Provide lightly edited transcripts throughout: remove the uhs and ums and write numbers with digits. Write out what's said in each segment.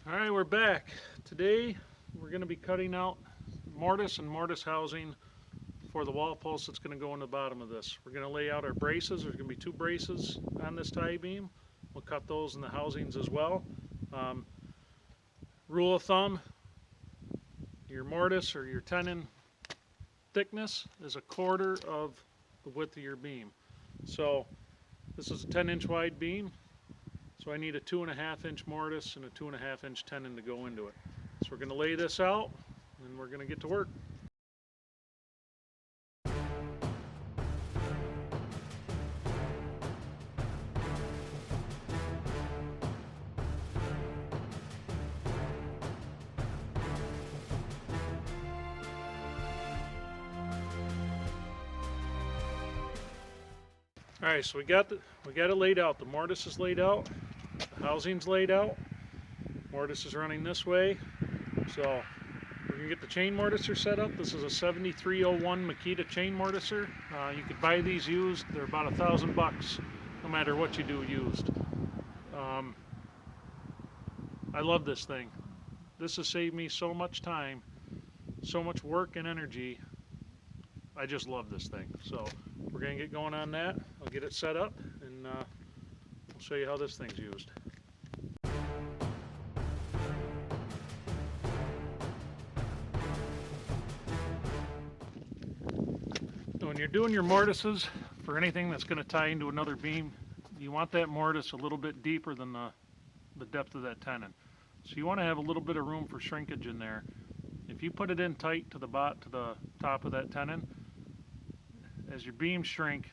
Alright, we're back. Today we're going to be cutting out mortise and mortise housing for the wall post that's going to go in the bottom of this. We're going to lay out our braces. There's going to be 2 braces on this tie beam. We'll cut those in the housings as well. Rule of thumb, your mortise or your tenon thickness is 1/4 of the width of your beam. So this is a 10-inch wide beam. So I need a 2.5-inch mortise and a 2.5-inch tenon to go into it. So we're going to lay this out and we're going to get to work. Alright, so we got it laid out. The mortise is laid out. The housing's laid out. Mortise is running this way. So we're going to get the chain mortiser set up. This is a 7301 Makita chain mortiser. You could buy these used. They're about $1,000 no matter what you do used. I love this thing. This has saved me so much time, so much work and energy. I just love this thing. So we're going to get going on that. I'll get it set up and we'll show you how this thing's used. When you're doing your mortises for anything that's going to tie into another beam, you want that mortise a little bit deeper than the depth of that tenon. So you want to have a little bit of room for shrinkage in there. If you put it in tight to the top of that tenon, as your beams shrink,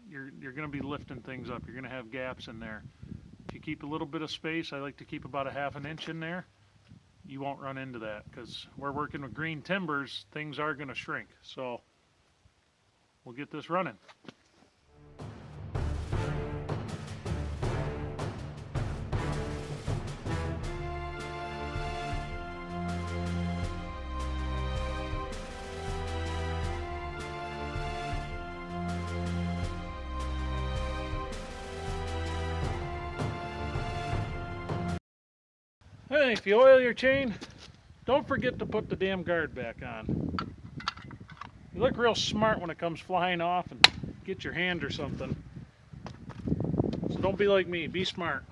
you're going to be lifting things up. You're going to have gaps in there. If you keep a little bit of space, I like to keep about 1/2 inch in there, you won't run into that, because we're working with green timbers, things are going to shrink. So we'll get this running. Hey, if you oil your chain, don't forget to put the damn guard back on. You look real smart when it comes flying off and get your hand or something. So don't be like me, be smart.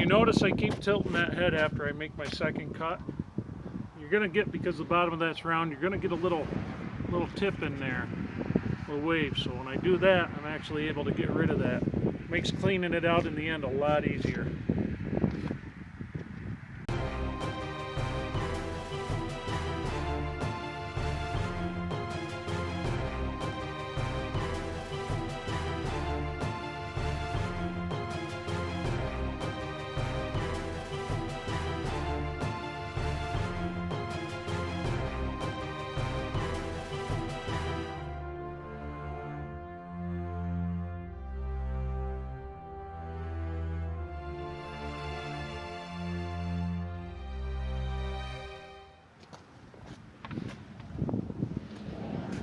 Notice I keep tilting that head after I make my second cut. You're going to get, because the bottom of that's round, you're going to get a little tip in there, a little wave. So when I do that, I'm actually able to get rid of that. It makes cleaning it out in the end a lot easier.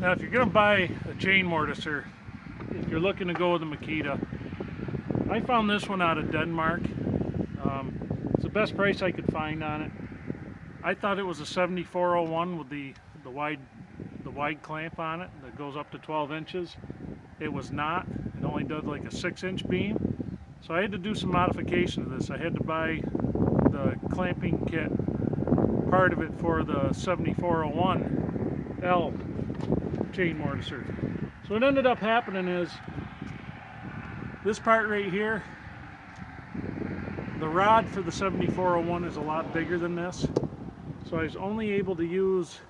Now if you're going to buy a chain mortiser, if you're looking to go with a Makita, I found this one out of Denmark. It's the best price I could find on it. I thought it was a 7401 with the wide clamp on it that goes up to 12 inches. It was not. It only did like a 6-inch beam. So I had to do some modification to this. I had to buy the clamping kit, part of it for the 7401L chain mortiser. So what ended up happening is this part right here, the rod for the 7401 is a lot bigger than this. So I was only able to use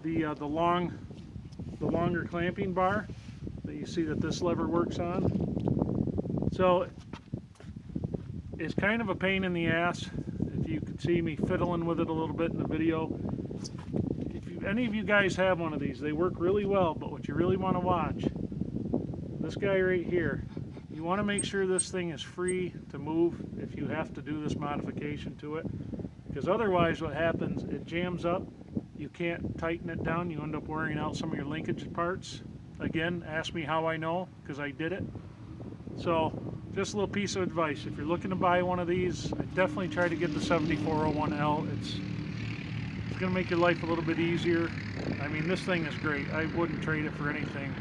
the longer clamping bar that you see that this lever works on. So it's kind of a pain in the ass. if you could see me fiddling with it a little bit in the video. If any of you guys have one of these, they work really well, but what you really want to watch, this guy right here, you want to make sure this thing is free to move if you have to do this modification to it, because otherwise what happens, it jams up, you can't tighten it down, you end up wearing out some of your linkage parts. Again, ask me how I know, because I did it. So just a little piece of advice, if you're looking to buy one of these, I definitely try to get the 7401L. It's going to make your life a little bit easier. I mean, this thing is great. I wouldn't trade it for anything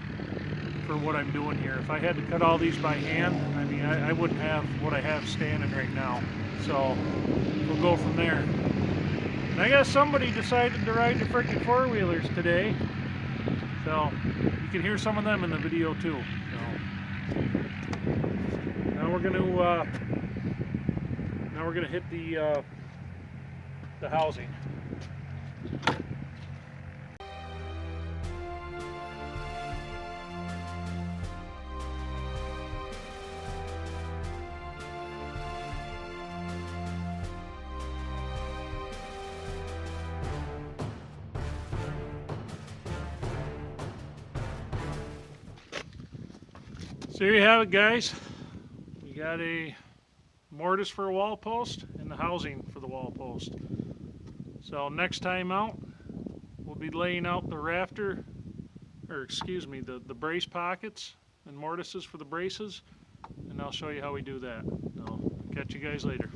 for what I'm doing here. If I had to cut all these by hand, I mean, I wouldn't have what I have standing right now. So we'll go from there. And I guess somebody decided to ride the frickin' four-wheelers today. So you can hear some of them in the video too. So now we're gonna hit the housing. So there you have it, guys. We got a mortise for a wall post and the housing for the wall post. So next time out, we'll be laying out the rafter, or excuse me, the brace pockets and mortises for the braces, and I'll show you how we do that. So catch you guys later.